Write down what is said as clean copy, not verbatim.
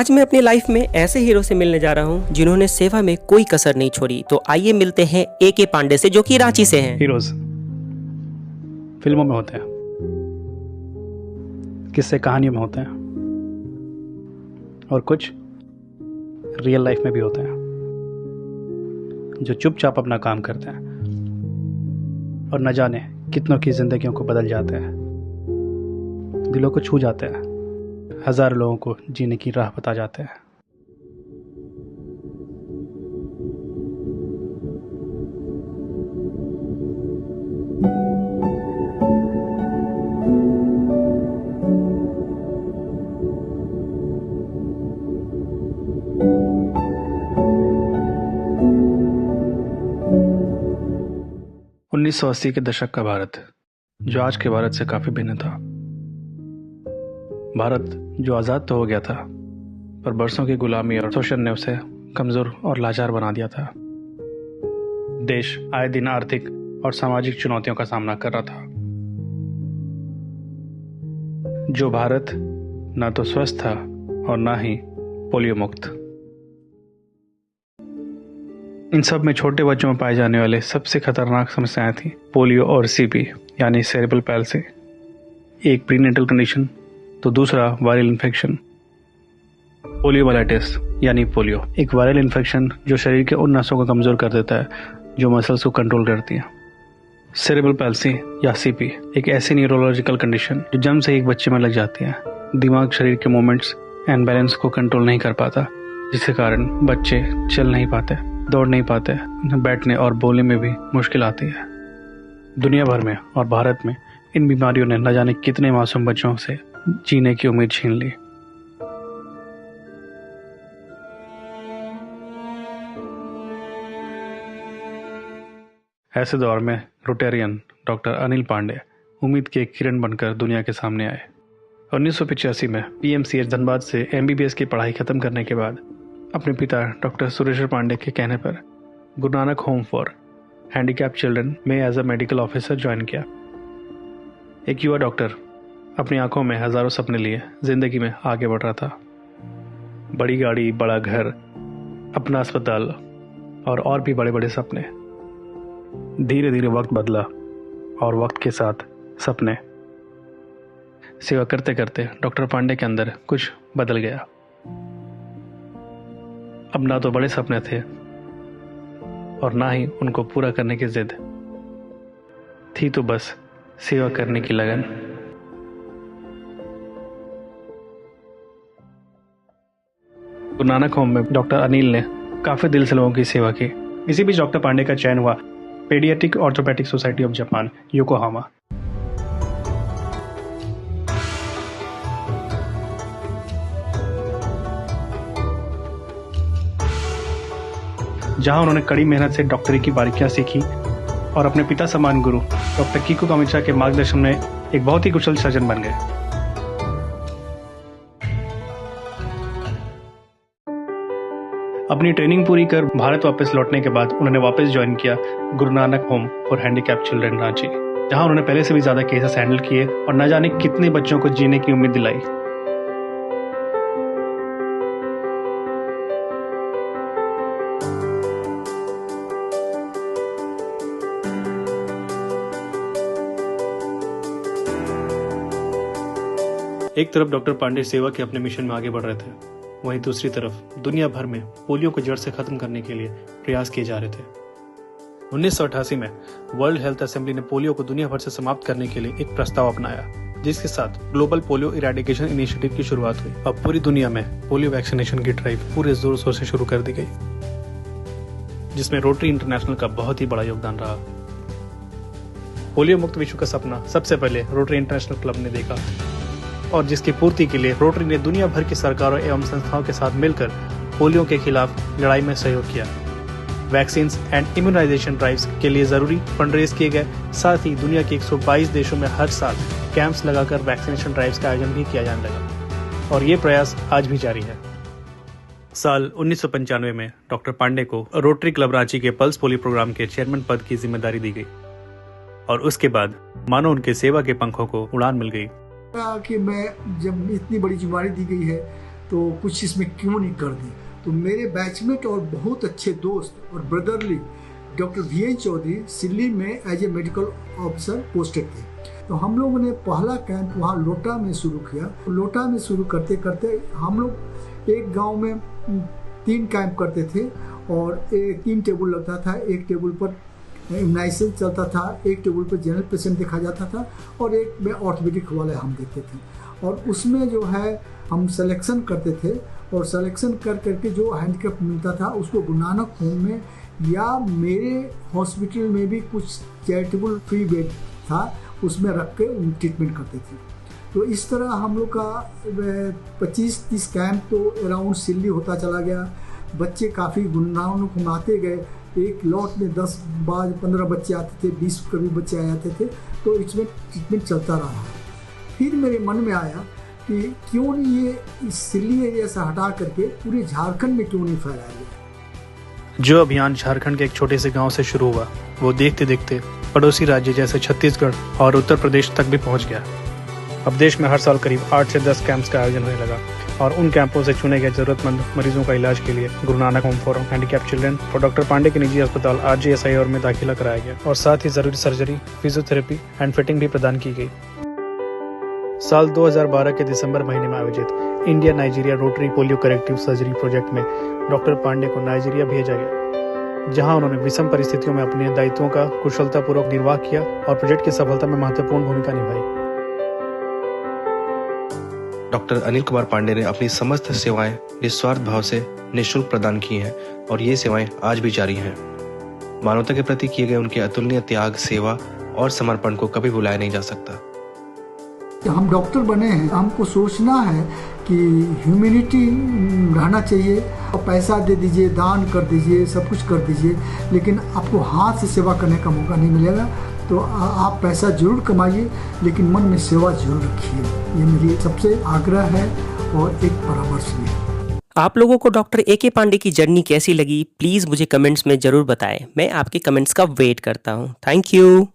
आज मैं अपनी लाइफ में ऐसे हीरो से मिलने जा रहा हूँ जिन्होंने सेवा में कोई कसर नहीं छोड़ी। तो आइए मिलते हैं AK पांडे से, जो कि रांची से हैं। हीरोज फिल्मों में होते हैं, किस्से कहानियों में होते हैं और कुछ रियल लाइफ में भी होते हैं जो चुपचाप अपना काम करते हैं और न जाने कितनों की जिंदगियों को बदल जाते हैं, दिलों को छू जाते हैं, हजारों लोगों को जीने की राह बता जाते हैं। उन्नीस सौ 80 के दशक का भारत, जो आज के भारत से काफी भिन्न था। भारत जो आज़ाद तो हो गया था, पर बरसों की गुलामी और शोषण ने उसे कमज़ोर और लाचार बना दिया था। देश आए दिन आर्थिक और सामाजिक चुनौतियों का सामना कर रहा था। जो भारत ना तो स्वस्थ था और ना ही पोलियो मुक्त। इन सब में छोटे बच्चों में पाए जाने वाले सबसे खतरनाक समस्याएं थीं पोलियो और CP यानी सेरेब्रल पैल्सी। एक प्रीनेटल कंडीशन तो दूसरा वायरल इन्फेक्शन, पोलियोमाइलाइटिस यानी पोलियो, एक वायरल इन्फेक्शन जो शरीर के उन नसों को कमज़ोर कर देता है जो मसल्स को कंट्रोल करती हैं। सेरेब्रल पैल्सी या CP एक ऐसी न्यूरोलॉजिकल कंडीशन जो जन्म से ही एक बच्चे में लग जाती है। दिमाग शरीर के मूवमेंट्स एंड बैलेंस को कंट्रोल नहीं कर पाता, जिसके कारण बच्चे चल नहीं पाते, दौड़ नहीं पाते, बैठने और बोलने में भी मुश्किल आती है। दुनिया भर में और भारत में इन बीमारियों ने न जाने कितने मासूम बच्चों से जीने की उम्मीद छीन ली। ऐसे दौर में रोटेरियन डॉक्टर अनिल पांडे उम्मीद के एक किरण बनकर दुनिया के सामने आए। 1985 में PMCH धनबाद से MBBS की पढ़ाई खत्म करने के बाद अपने पिता डॉक्टर सुरेश्वर पांडे के कहने पर Guru Nanak home for handicap children में as a medical officer join किया। एक युवा डॉक्टर अपनी आंखों में हजारों सपने लिए जिंदगी में आगे बढ़ रहा था। बड़ी गाड़ी, बड़ा घर, अपना अस्पताल और भी बड़े बड़े सपने। धीरे धीरे वक्त बदला और वक्त के साथ सपने। सेवा करते करते डॉक्टर पांडे के अंदर कुछ बदल गया। अब ना तो बड़े सपने थे और ना ही उनको पूरा करने की जिद थी, तो बस सेवा करने की लगन। गुरु नानक होम में डॉक्टर अनिल ने काफी दिल से लोगों की सेवा की। इसी बीच डॉक्टर पांडे का चयन हुआ paediatric orthopaedic society of Japan, Yokohama. जहां उन्होंने कड़ी मेहनत से डॉक्टरी की बारीकियां सीखी और अपने पिता समान गुरु डॉक्टर कीको कामिचा के मार्गदर्शन में एक बहुत ही कुशल सर्जन बन गए। अपनी ट्रेनिंग पूरी कर भारत वापस लौटने के बाद उन्होंने वापस ज्वाइन किया गुरु Nanak home for handicap children Ranchi, जहां उन्होंने पहले से भी ज्यादा केसेस हैंडल किए और न जाने कितने बच्चों को जीने की उम्मीद दिलाई। एक तरफ डॉक्टर पांडे सेवा के अपने मिशन में आगे बढ़ रहे थे, वहीं दूसरी तरफ दुनिया भर में पोलियो को जड़ से खत्म करने के लिए प्रयास किए जा रहे थे। 1988 में वर्ल्ड हेल्थ असेंबली ने पोलियो को दुनिया भर से समाप्त करने के लिए एक प्रस्ताव अपनाया, जिसके साथ ग्लोबल पोलियो इरेडिकेशन इनिशिएटिव की शुरुआत हुई। अब पूरी दुनिया में पोलियो वैक्सीनेशन की ड्राइव पूरे जोर शोर से शुरू कर दी गई, जिसमें रोटरी इंटरनेशनल का बहुत ही बड़ा योगदान रहा। पोलियो मुक्त विश्व का सपना सबसे पहले रोटरी इंटरनेशनल क्लब ने देखा और जिसकी पूर्ति के लिए रोटरी ने दुनिया भर की सरकारों एवं संस्थाओं के साथ मिलकर पोलियो के खिलाफ लड़ाई में सहयोग किया। वैक्सीन एंड इम्यूनाइजेशन ड्राइव्स के लिए जरूरी फंड रेज किए गए। साथ ही दुनिया के 122 देशों में हर साल कैंप्स लगाकर वैक्सीनेशन ड्राइव्स का आयोजन भी किया जाने लगा और ये प्रयास आज भी जारी है। साल 1995 में डॉक्टर पांडे को रोटरी क्लब रांची के पल्स पोलियो प्रोग्राम के चेयरमैन पद की जिम्मेदारी दी गई और उसके बाद मानो उनके सेवा के पंखों को उड़ान मिल गई। कि मैं जब इतनी बड़ी जिम्मेदारी दी गई है तो कुछ इसमें क्यों नहीं कर दी। तो मेरे बैचमेट और बहुत अच्छे दोस्त और brotherly doctor VN Chaudhary Silli में as a medical officer posted थे। तो हम लोगों ने पहला कैंप वहाँ लोटा में शुरू किया। लोटा में शुरू करते करते हम लोग एक गांव में 3 कैंप करते थे और 3 टेबल लगता था। एक टेबल पर इम्यूनाइजेशन चलता था, एक टेबल पर जनरल पेशेंट देखा जाता था और एक में ऑर्थोपेडिक वाले हम देखते थे। और उसमें जो है हम सिलेक्शन करते थे और सिलेक्शन कर करके जो हैंडीकैप मिलता था उसको गुरु नानक होम में या मेरे हॉस्पिटल में भी कुछ चैरिटेबल फ्री बेड था, उसमें रख के ट्रीटमेंट करते थे। तो इस तरह हम लोग का 25-30 कैंप तो अराउंड सिल्ली होता चला गया। बच्चे काफ़ी गुरु नानक होम आते गए। एक लॉट में 10-15 बच्चे आते थे, 20 कभी बच्चे आ जाते थे। तो इसमें ट्रीटमेंट चलता रहा। फिर मेरे मन में आया कि क्यों नहीं ये इस सिल्ली एरिया से हटा करके पूरे झारखंड में क्यों नहीं फैलाया गया। जो अभियान झारखंड के एक छोटे से गांव से शुरू हुआ, वो देखते देखते पड़ोसी राज्य जैसे छत्तीसगढ़ और उत्तर प्रदेश तक भी पहुंच गया। अब देश में हर साल करीब 8 से 10 कैंप्स का आयोजन होने लगा और उन कैंपों से चुने गए जरूरतमंद मरीजों का इलाज के लिए गुरु Nanak home for handicapped children और डॉक्टर पांडे के निजी अस्पताल RGSI में दाखिला कराया गया और साथ ही जरूरी सर्जरी, फिजियोथेरेपी एंड फिटिंग भी प्रदान की गई। साल 2012 के दिसंबर महीने में आयोजित India Nigeria rotary polio corrective surgery project में डॉक्टर पांडे को नाइजीरिया भेजा गया, जहां उन्होंने विषम परिस्थितियों में अपने दायित्वों का कुशलतापूर्वक निर्वाह किया और प्रोजेक्ट की सफलता में महत्वपूर्ण भूमिका निभाई। डॉक्टर अनिल कुमार पांडे ने अपनी समस्त सेवाएं निस्वार्थ भाव से निःशुल्क प्रदान की हैं और ये सेवाएं आज भी जारी हैं। मानवता के प्रति किए गए उनके अतुलनीय त्याग, सेवा और समर्पण को कभी भुलाया नहीं जा सकता। हम डॉक्टर बने हैं, हमको सोचना है कि ह्यूमैनिटी रहना चाहिए। पैसा दे दीजिए, दान कर दीजिए, सब कुछ कर दीजिए, लेकिन आपको हाथ से सेवा करने का मौका नहीं मिलेगा। तो आप पैसा जरूर कमाइए, लेकिन मन में सेवा जरूर रखिए। ये मेरी सबसे आग्रह है और एक परामर्श भी है। आप लोगों को डॉक्टर AK पांडे की जर्नी कैसी लगी, प्लीज़ मुझे कमेंट्स में ज़रूर बताएं। मैं आपके कमेंट्स का वेट करता हूं। Thank you.